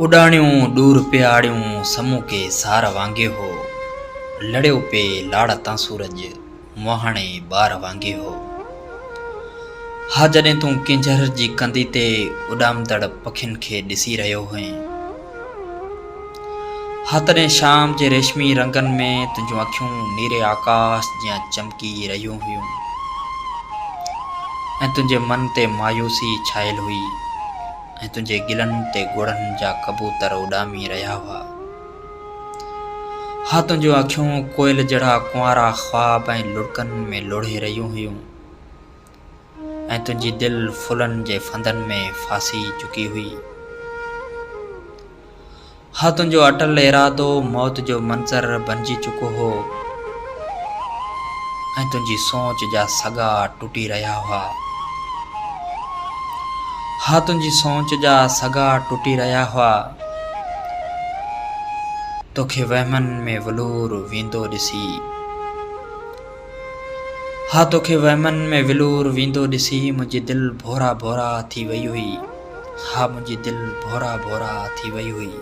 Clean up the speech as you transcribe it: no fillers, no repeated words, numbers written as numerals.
उडाणियूं दूर प्याड़ियूं समूह के सार वांगे हो। लड़ियो पे लाड़ तां सूरज मुहाणे बार वांगे हो। हा जॾहिं तूं किंजर जी कंदी ते उॾामदड़ पखियुनि खे ॾिसी रहियो हुएं। हा तॾहिं शाम जे रेशमी रंगनि में तुंहिंजूं अखियूं नीरे आकाश जियां चमकी रहियूं हुयूं ऐं तुंहिंजे मन ते मायूसी छायल हुई ऐं तुंहिंजे गिलनि ते गुड़नि जा कबूतर उॾामी रहिया हुआ। हा तुंहिंजूं अखियूं कोयल जहिड़ा कुंवारा ख्वाब ऐं लुड़कनि में लोढ़े रहियूं हुयूं ऐं तुंहिंजी दिलि फुलनि जे फंदनि में फासी चुकी हुई। हा तुंहिंजो अटल इरादो मौत जो मंज़र बणिजी चुको हो ऐं तुंहिंजी सोच जा सॻा टुटी रहिया हुआ। हा तुंहिंजी सोच जा सॻा टुटी रहिया हुआ। तोखे वहमनि में वलूर वेंदो ॾिसी। हा तोखे वहमनि में विलूर वेंदो ॾिसी मुंहिंजी दिलि भोरा भोरा थी वई हुई। हा मुंहिंजी दिलि भोरा भोरा थी वई हुई।